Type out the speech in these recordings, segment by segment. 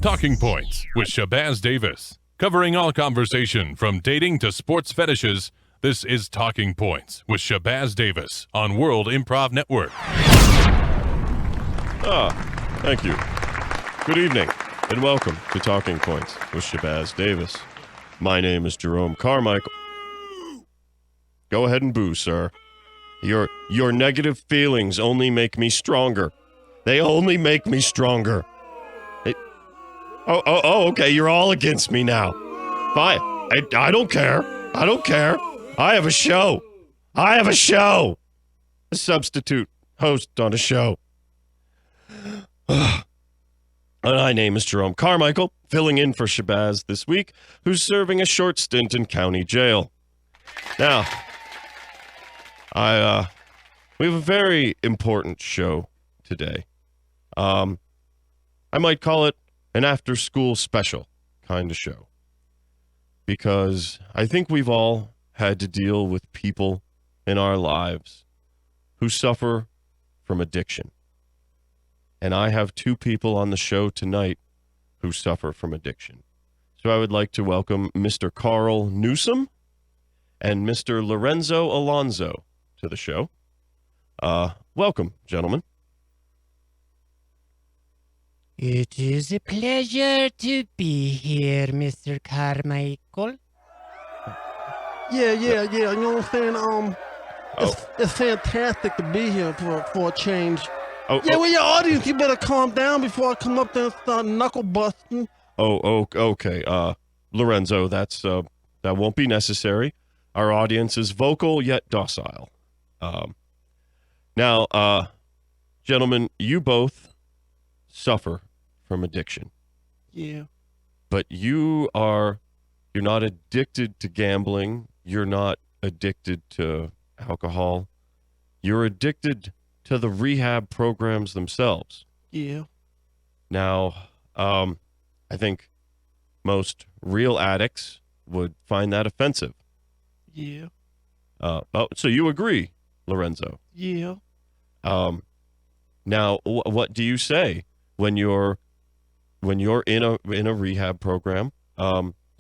Talking Points with Shabazz Davis. Covering all conversation from dating to sports fetishes, this is Talking Points with Shabazz Davis on World Improv Network. Thank you. Good evening, and welcome to Talking Points with Shabazz Davis. My name is Jerome Carmichael. Go ahead and boo, sir. Your negative feelings only make me stronger. They only make me stronger. Okay, you're all against me now. Fine. I don't care. I don't care. I have a show. A substitute host on a show. My name is Jerome Carmichael, filling in for Shabazz this week, who's serving a short stint in county jail. Now, we have a very important show today. I might call it an after-school special kind of show, because I think we've all had to deal with people in our lives who suffer from addiction. And I have two people on the show tonight who suffer from addiction. So I would like to welcome Mr. Carl Newsom and Mr. Lorenzo Alonzo to the show. Welcome, gentlemen. It is a pleasure to be here, Mr. Carmichael. Yeah. You know what I'm saying? It's fantastic to be here for a change. Well, your audience, you better calm down before I come up there and start knuckle busting. Okay. Lorenzo, that won't be necessary. Our audience is vocal yet docile. Now, gentlemen, you both suffer from addiction. Yeah. But you're not addicted to gambling. You're not addicted to alcohol. You're addicted to the rehab programs themselves. Yeah. Now, I think most real addicts would find that offensive. Yeah. So you agree, Lorenzo? Yeah. Now, what do you say when you're in a rehab program?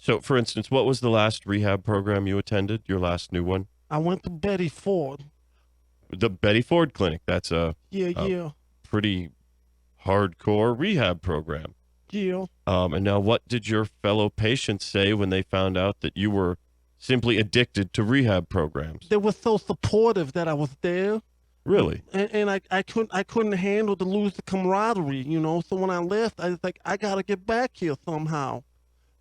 So, for instance, what was the last rehab program you attended? Your last new one? I went to Betty Ford. The Betty Ford Clinic. That's a pretty hardcore rehab program. Yeah. And now, what did your fellow patients say when they found out that you were simply addicted to rehab programs? They were so supportive that I was there. Really? And I couldn't handle to lose the camaraderie, you know. So when I left, I was like, I gotta get back here somehow.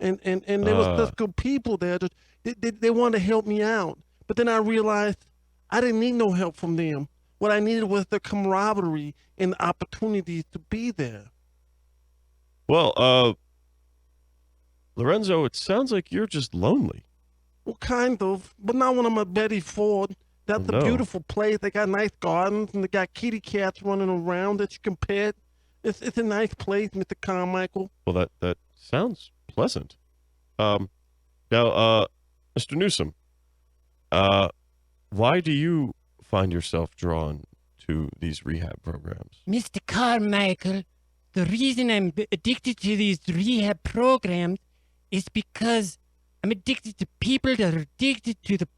And there was such good people there. They wanted to help me out. But then I realized I didn't need no help from them. What I needed was the camaraderie and the opportunities to be there. Well, Lorenzo, it sounds like you're just lonely. Well, kind of. But not when I'm at Betty Ford. That's a beautiful place. They got nice gardens, and they got kitty cats running around that you can pet. It's a nice place, Mr. Carmichael. Well, that sounds pleasant. Now, Mr. Newsom, why do you find yourself drawn to these rehab programs? Mr. Carmichael, the reason I'm addicted to these rehab programs is because I'm addicted to people that are addicted to the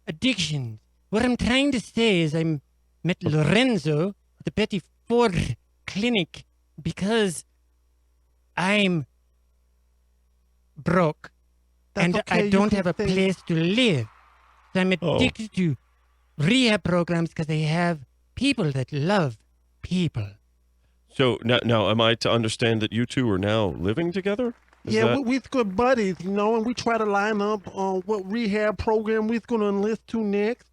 addictions. What I'm trying to say is I met Lorenzo at the Betty Ford Clinic because I'm broke and I don't have a place to live. So I'm addicted to rehab programs because they have people that love people. So now, am I to understand that you two are now living together? We're good buddies, you know, and we try to line up on what rehab program we're going to enlist to next.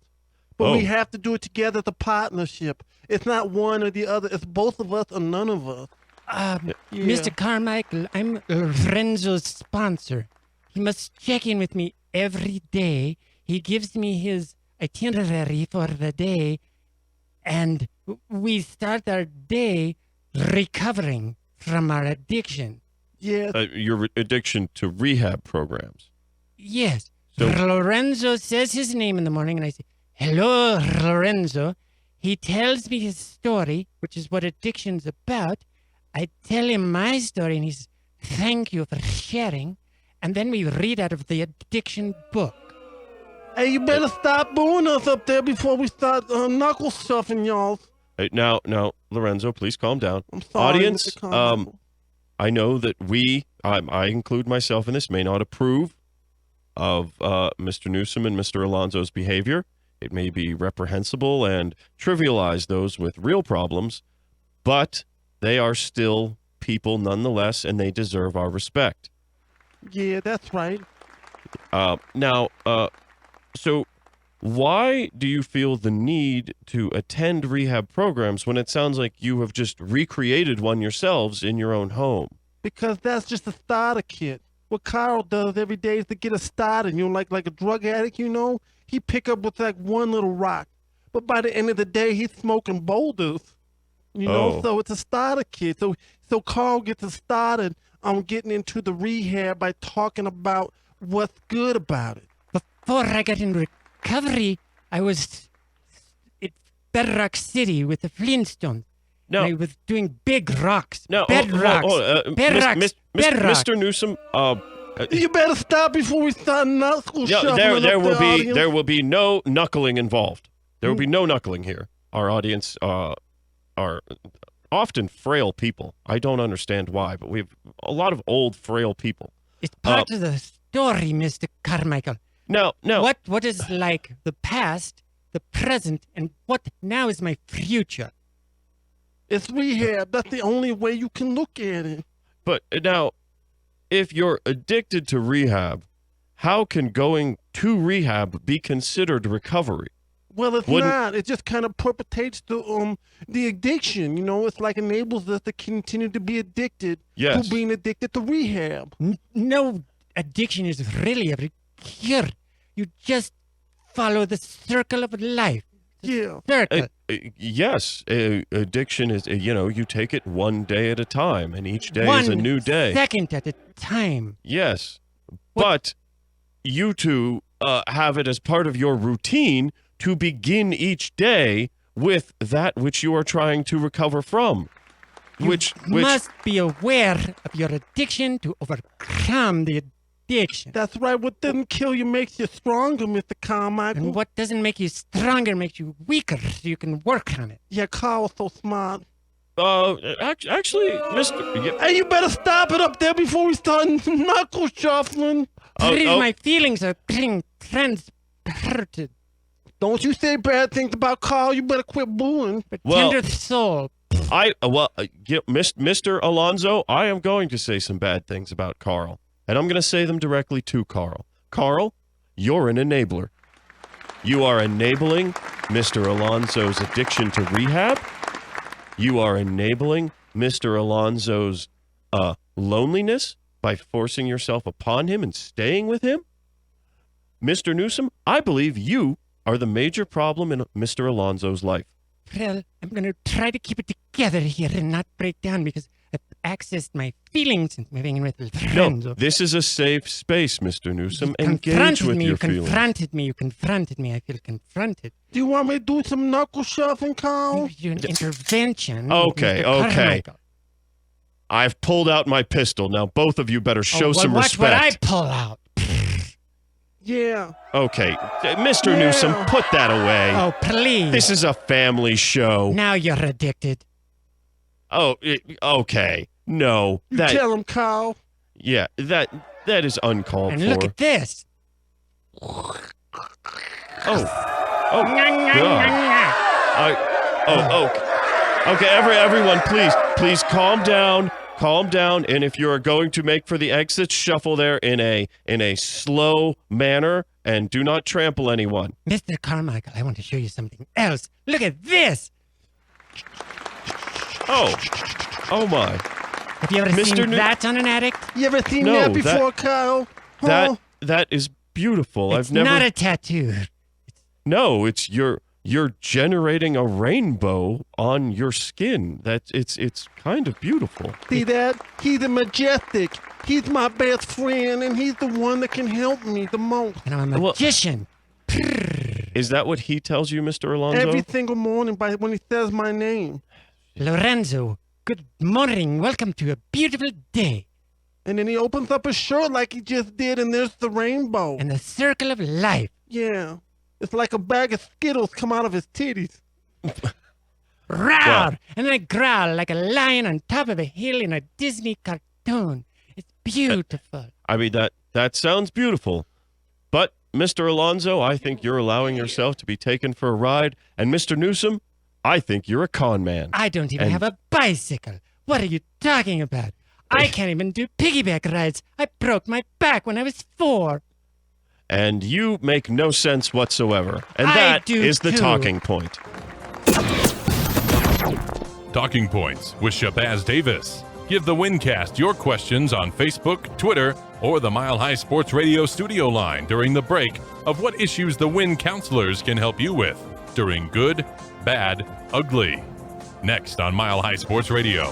But we have to do it together as a partnership. It's not one or the other. It's both of us or none of us. Mr. Carmichael, I'm Lorenzo's sponsor. He must check in with me every day. He gives me his itinerary for the day, and we start our day recovering from our addiction. Yes. Your addiction to rehab programs. Yes. So, Lorenzo says his name in the morning, and I say, "Hello, Lorenzo." He tells me his story, which is what addiction's about. I tell him my story, and he says, thank you for sharing. And then we read out of the addiction book. Hey, you better stop booing us up there before we start knuckle stuffing y'all. Hey, now, Lorenzo, please calm down. I'm sorry. Audience, Mr. Carmichael. I know that I include myself in this, may not approve of Mr. Newsom and Mr. Alonso's behavior. It may be reprehensible and trivialize those with real problems, but they are still people nonetheless, and they deserve our respect. Yeah, that's right. So why do you feel the need to attend rehab programs when it sounds like you have just recreated one yourselves in your own home? Because that's just a starter kit. What Carl does every day is to get us started. You know, like a drug addict, you know? He pick up with like one little rock. But by the end of the day, he's smoking boulders. You know, Oh. so it's a starter kit. So Carl gets us started on getting into the rehab by talking about what's good about it. Before I got in recovery, I was at Bedrock City with the Flintstones. No. I was doing big rocks. No, bedrocks. Mr. Newsom, You better stop before we start knuckle shuffling there up will the be audience. there will be no knuckling involved. There will be no knuckling here. Our audience are often frail people. I don't understand why, but we have a lot of old frail people. It's part of the story, Mr. Carmichael. No. What is like the past, the present, and what now is my future? It's rehab. That's the only way you can look at it. But now, if you're addicted to rehab, how can going to rehab be considered recovery? Well, it's Wouldn't- not. It just kind of perpetuates the addiction. You know, it's like enables us to continue to be addicted Yes. to being addicted to rehab. No addiction is really a cure. You just follow the circle of life. Yeah. Circle. Yes, addiction is, you take it one day at a time, and each day One is a new day. second at a time. Yes, What- but you two have it as part of your routine to begin each day with that which you are trying to recover from. Which Must be aware of your addiction to overcome the addiction. That's right. What doesn't kill you makes you stronger, Mr. Carmichael. And what doesn't make you stronger makes you weaker, so you can work on it. Yeah, Carl's so smart. actually, Mr. Yeah, Hey, you better stop it up there before we start knuckle shuffling. Please, oh. my feelings are being transported. Don't you say bad things about Carl. You better quit booing. But Well- tender soul. Mr. Alonso, I am going to say some bad things about Carl, and I'm going to say them directly to Carl. Carl, you're an enabler. You are enabling Mr. Alonso's addiction to rehab. You are enabling Mr. Alonso's loneliness by forcing yourself upon him and staying with him. Mr. Newsom, I believe you are the major problem in Mr. Alonso's life. Well, I'm going to try to keep it together here and not break down because I've accessed my feelings and moving with friends. No, this is a safe space, Mr. Newsom. You Engage confronted with me, your you feelings. confronted me. I feel confronted. Do you want me to do some knuckle shuffling, Carl? Maybe do an intervention. Okay, Mr. okay. Carmichael. I've pulled out my pistol. Now both of you better show well, some watch what I respect. pull out. Yeah. Okay, Mr. Yeah. Newsom, put that away. Oh, please. This is a family show. Now you're addicted. Oh, okay. No, You that tell him, Carl. yeah, that is uncalled And for. look at this. Oh, God. Okay, everyone, please calm down. Calm down, and if you are going to make for the exit, shuffle there in a slow manner, and do not trample anyone. Mr. Carmichael, I want to show you something else. Look at this. Oh my! Have you ever Mr. seen New- that on an addict? You ever seen No, that before, Kyle? Huh? That is beautiful. It's I've never. not a tattoo. No, it's you're generating a rainbow on your skin. It's kind of beautiful. See that? He's a majestic. He's my best friend, and he's the one that can help me the most. And I'm a Well- magician. Prrr. Is that what he tells you, Mr. Alonso? Every single morning when he says my name. Lorenzo, good morning. Welcome to a beautiful day. And then he opens up his shirt like he just did, and there's the rainbow. And the circle of life. Yeah. It's like a bag of Skittles come out of his titties. Roar! And then I growl like a lion on top of a hill in a Disney cartoon. It's beautiful. I mean, that sounds beautiful. But, Mr. Alonso, I think you're allowing yourself to be taken for a ride. And, Mr. Newsom, I think you're a con man. I don't even have a bicycle. What are you talking about? I can't even do piggyback rides. I broke my back when I was 4. And you make no sense whatsoever. And I that do is the too. talking point. Talking Points with Shabazz Davis. Give the Wincast your questions on Facebook, Twitter, or the Mile High Sports Radio studio line during the break of what issues the Win counselors can help you with during good, bad, ugly. Next on Mile High Sports Radio.